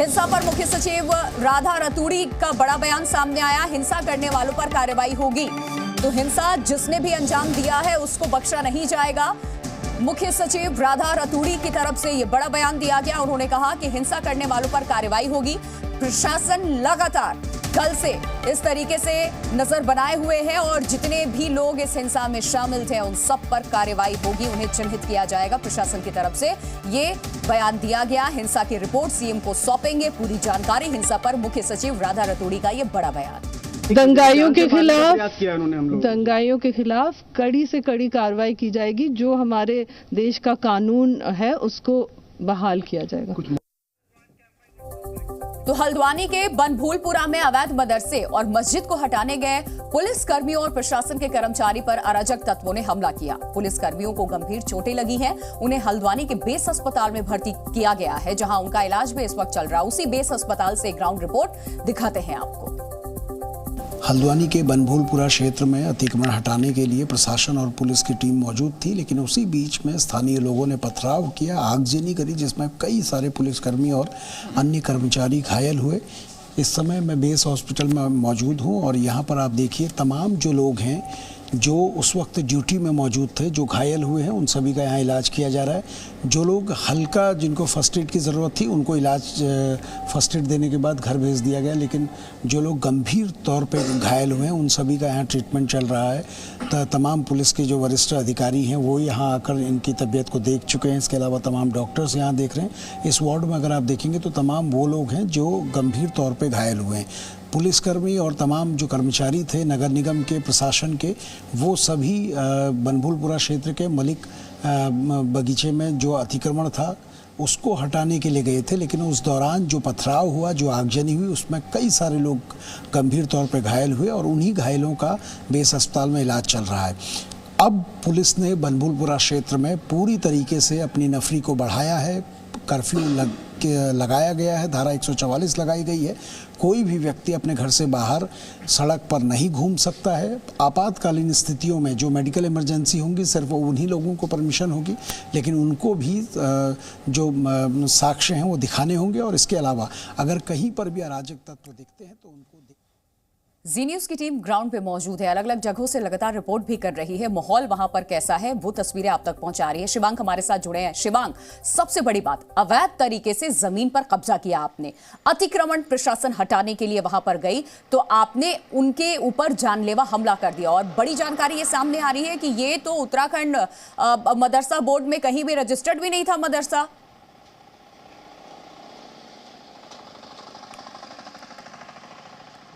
हिंसा पर मुख्य सचिव राधा रतूड़ी का बड़ा बयान सामने आया। हिंसा करने वालों पर कार्रवाई होगी। तो हिंसा जिसने भी अंजाम दिया है उसको बख्शा नहीं जाएगा। मुख्य सचिव राधा रतूड़ी की तरफ से यह बड़ा बयान दिया गया। उन्होंने कहा कि हिंसा करने वालों पर कार्रवाई होगी। प्रशासन लगातार कल से इस तरीके से नजर बनाए हुए हैं और जितने भी लोग इस हिंसा में शामिल थे उन सब पर कार्रवाई होगी, उन्हें चिन्हित किया जाएगा। प्रशासन की तरफ से ये बयान दिया गया। हिंसा की रिपोर्ट सीएम को सौंपेंगे। पूरी जानकारी हिंसा पर मुख्य सचिव राधा रतूड़ी का ये बड़ा बयान। दंगाइयों के खिलाफ कड़ी से कड़ी कार्रवाई की जाएगी। जो हमारे देश का कानून है उसको बहाल किया जाएगा। तो हल्द्वानी के बनभूलपुरा में अवैध मदरसे और मस्जिद को हटाने गए पुलिस कर्मियों और प्रशासन के कर्मचारी पर अराजक तत्वों ने हमला किया। पुलिस कर्मियों को गंभीर चोटें लगी हैं। उन्हें हल्द्वानी के बेस अस्पताल में भर्ती किया गया है, जहां उनका इलाज भी इस वक्त चल रहा है। उसी बेस अस्पताल से ग्राउंड रिपोर्ट दिखाते हैं आपको। हल्द्वानी के बनभूलपुरा क्षेत्र में अतिक्रमण हटाने के लिए प्रशासन और पुलिस की टीम मौजूद थी, लेकिन उसी बीच में स्थानीय लोगों ने पथराव किया, आगजनी करी, जिसमें कई सारे पुलिसकर्मी और अन्य कर्मचारी घायल हुए। इस समय मैं बेस हॉस्पिटल में मौजूद हूं और यहां पर आप देखिए तमाम जो लोग हैं जो उस वक्त ड्यूटी में मौजूद थे, जो घायल हुए हैं, उन सभी का यहाँ इलाज किया जा रहा है। जो लोग हल्का, जिनको फर्स्ट एड की ज़रूरत थी, उनको इलाज फर्स्ट एड देने के बाद घर भेज दिया गया। लेकिन जो लोग गंभीर तौर पे घायल हुए हैं उन सभी का यहाँ ट्रीटमेंट चल रहा है। तमाम पुलिस के जो वरिष्ठ अधिकारी हैं वो यहाँ आकर इनकी तबीयत को देख चुके हैं। इसके अलावा तमाम डॉक्टर्स यहाँ देख रहे हैं। इस वार्ड में अगर आप देखेंगे तो तमाम वो लोग हैं जो गंभीर तौर पर घायल हुए हैं। पुलिसकर्मी और तमाम जो कर्मचारी थे नगर निगम के, प्रशासन के, वो सभी बनभूलपुरा क्षेत्र के मलिक बगीचे में जो अतिक्रमण था उसको हटाने के लिए गए थे। लेकिन उस दौरान जो पथराव हुआ, जो आगजनी हुई, उसमें कई सारे लोग गंभीर तौर पर घायल हुए और उन्हीं घायलों का बेस अस्पताल में इलाज चल रहा है। अब पुलिस ने बनभूलपुरा क्षेत्र में पूरी तरीके से अपनी नफरी को बढ़ाया है। कर्फ्यू लगाया गया है, धारा 144 लगाई गई है। कोई भी व्यक्ति अपने घर से बाहर सड़क पर नहीं घूम सकता है। आपातकालीन स्थितियों में जो मेडिकल इमरजेंसी होंगी सिर्फ उन्हीं लोगों को परमिशन होगी, लेकिन उनको भी जो साक्ष्य हैं वो दिखाने होंगे। और इसके अलावा अगर कहीं पर भी अराजक तत्व दिखते हैं तो उनको जी न्यूज की टीम ग्राउंड पे मौजूद है, अलग अलग जगहों से लगातार रिपोर्ट भी कर रही है। माहौल वहां पर कैसा है वो तस्वीरें आप तक पहुंचा रही है। शिवांग हमारे साथ जुड़े हैं। शिवांग, सबसे बड़ी बात, अवैध तरीके से जमीन पर कब्जा किया आपने, अतिक्रमण प्रशासन हटाने के लिए वहां पर गई तो आपने उनके ऊपर जानलेवा हमला कर दिया। और बड़ी जानकारी ये सामने आ रही है कि ये तो उत्तराखंड मदरसा बोर्ड में कहीं भी रजिस्टर्ड भी नहीं था मदरसा।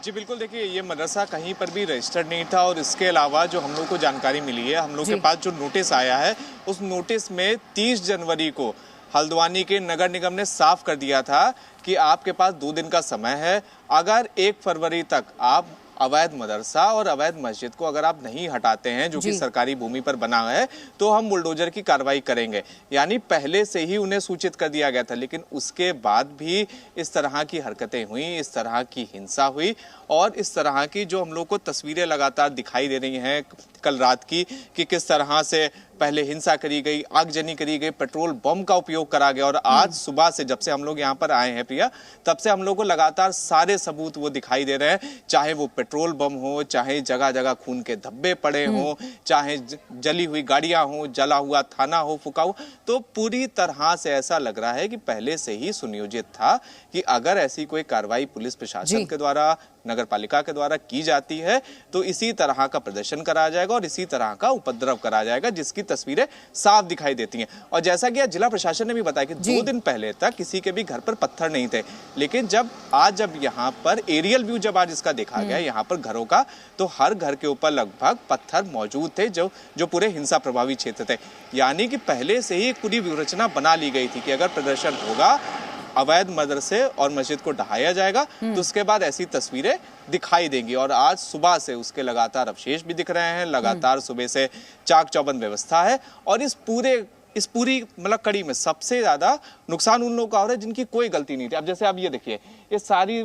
जी बिल्कुल, देखिए ये मदरसा कहीं पर भी रजिस्टर्ड नहीं था। और इसके अलावा जो हम लोग को जानकारी मिली है, हम लोग के पास जो नोटिस आया है उस नोटिस में 30 जनवरी को हल्द्वानी के नगर निगम ने साफ कर दिया था कि आपके पास 2 दिन का समय है। अगर 1 फरवरी तक आप अवैध मदरसा और अवैध मस्जिद को अगर आप नहीं हटाते हैं, जो कि सरकारी भूमि पर बना है, तो हम बुलडोजर की कार्रवाई करेंगे। यानी पहले से ही उन्हें सूचित कर दिया गया था। लेकिन उसके बाद भी इस तरह की हरकतें हुई, इस तरह की हिंसा हुई और इस तरह की जो हम लोग को तस्वीरें लगातार दिखाई दे रही हैं कल रात की, कि किस तरह से पहले हिंसा करी गई, आगजनी करी गई, पेट्रोल बम का उपयोग करा गया। और आज सुबह से जब से हम लोग यहाँ पर आए हैं प्रिया, तब से हम लोग को लगातार सारे सबूत वो दिखाई दे रहे हैं। चाहे वो पेट्रोल बम हो, चाहे जगह जगह खून के धब्बे पड़े हों, चाहे जली हुई गाड़ियां हो, जला हुआ थाना हो, फुका हो, तो पूरी तरह से ऐसा लग रहा है कि पहले से ही सुनियोजित था कि अगर ऐसी कोई कार्रवाई पुलिस प्रशासन के द्वारा, नगर पालिका के द्वारा की जाती है तो इसी तरह का प्रदर्शन कराया जाएगा और इसी तरह का उपद्रव कराया जाएगा, जिसकी तस्वीरें साफ दिखाई देती हैं। और जैसा कि जिला प्रशासन ने भी बताया कि 2 दिन पहले तक किसी के भी घर पर पत्थर नहीं थे, लेकिन जब यहाँ पर एरियल व्यू जब आज इसका देखा गया यहाँ पर घरों का, तो हर घर के ऊपर लगभग पत्थर मौजूद थे जो पूरे हिंसा प्रभावित क्षेत्र थे। यानी कि पहले से ही एक पूरी व्यूहरचना बना ली गई थी कि अगर प्रदर्शन होगा, अवैध मदरसे और मस्जिद को ढहाया जाएगा, तो उसके बाद ऐसी तस्वीरें दिखाई देंगी। और आज सुबह से उसके लगातार अवशेष भी दिख रहे हैं, लगातार सुबह से चाक चौबंद व्यवस्था है। और इस पूरी मतलब कड़ी में सबसे ज्यादा नुकसान उन लोगों का हो रहा है जिनकी कोई गलती नहीं थी। अब जैसे आप ये देखिए, ये सारी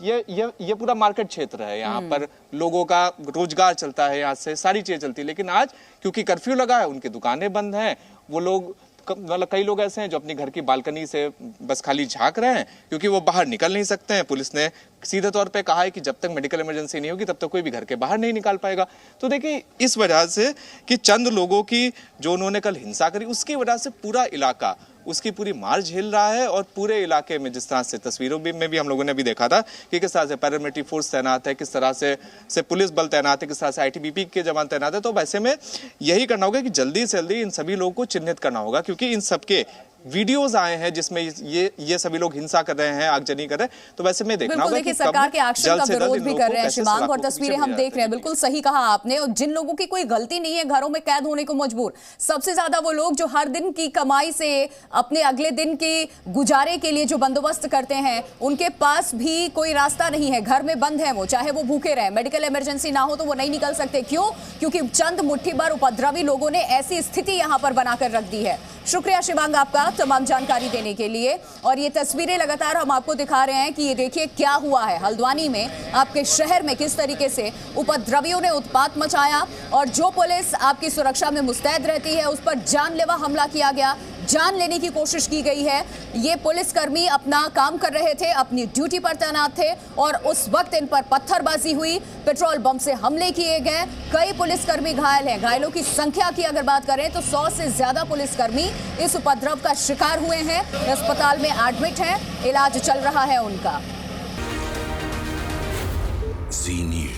ये पूरा मार्केट क्षेत्र है, यहाँ पर लोगों का रोजगार चलता है, यहाँ से सारी चीजें चलती है। लेकिन आज क्योंकि कर्फ्यू लगा है, उनकी दुकानें बंद हैं, वो लोग मतलब कई लोग ऐसे हैं जो अपनी घर की बालकनी से बस खाली झांक रहे हैं, क्योंकि वो बाहर निकल नहीं सकते हैं। पुलिस ने सीधे तौर पे कहा है कि जब तक मेडिकल इमरजेंसी नहीं होगी तब तक कोई भी घर के बाहर नहीं निकाल पाएगा। तो देखिए, इस वजह से कि चंद लोगों की जो उन्होंने कल हिंसा करी, उसकी वजह से पूरा इलाका उसकी पूरी मार झेल रहा है। और पूरे इलाके में जिस तरह से तस्वीरों में भी हम लोगों ने भी देखा था कि किस तरह से पैरामिलिट्री फोर्स तैनात है, किस तरह से पुलिस बल तैनात है, किस तरह से ITBP के जवान तैनात है। तो वैसे में यही करना होगा कि जल्दी से जल्दी इन सभी लोगों को चिन्हित करना होगा, क्योंकि इन सबके वीडियोस आए हैं जिसमें ये सभी लोग हिंसा कर रहे हैं, आगजनी कर रहे हैं। तो वैसे में देखना होगा कि सरकार के एक्शन का विरोध भी कर रहे हैं शिवांग, और तस्वीरें हम देख रहे हैं। बिल्कुल सही कहा आपने। और जिन लोगों की कोई गलती नहीं है घरों में कैद होने को मजबूर, सबसे ज्यादा वो लोग जो हर दिन की कमाई से अपने अगले दिन के गुजारे के लिए जो बंदोबस्त करते हैं, उनके पास भी कोई रास्ता नहीं है, घर में बंद है वो, चाहे वो भूखे रहे, मेडिकल इमरजेंसी ना हो तो वो नहीं निकल सकते। क्यों? क्योंकि चंद मुट्ठी भर उपद्रवी लोगों ने ऐसी स्थिति यहां पर बनाकर रख दी है। शुक्रिया शिवांग आपका तमाम जानकारी देने के लिए। और ये तस्वीरें लगातार हम आपको दिखा रहे हैं कि ये देखिए क्या हुआ है हल्द्वानी में, आपके शहर में किस तरीके से उपद्रवियों ने उत्पात मचाया, और जो पुलिस आपकी सुरक्षा में मुस्तैद रहती है उस पर जानलेवा हमला किया गया, जान लेने की कोशिश की गई है। ये पुलिसकर्मी अपना काम कर रहे थे, अपनी ड्यूटी पर तैनात थे, और उस वक्त इन पर पत्थरबाजी हुई, पेट्रोल बम से हमले किए गए, कई पुलिसकर्मी घायल हैं। घायलों की संख्या की अगर बात करें तो 100 से ज्यादा पुलिसकर्मी इस उपद्रव का शिकार हुए हैं, अस्पताल में एडमिट हैं, इलाज चल रहा है उनका। जी न्यूज़।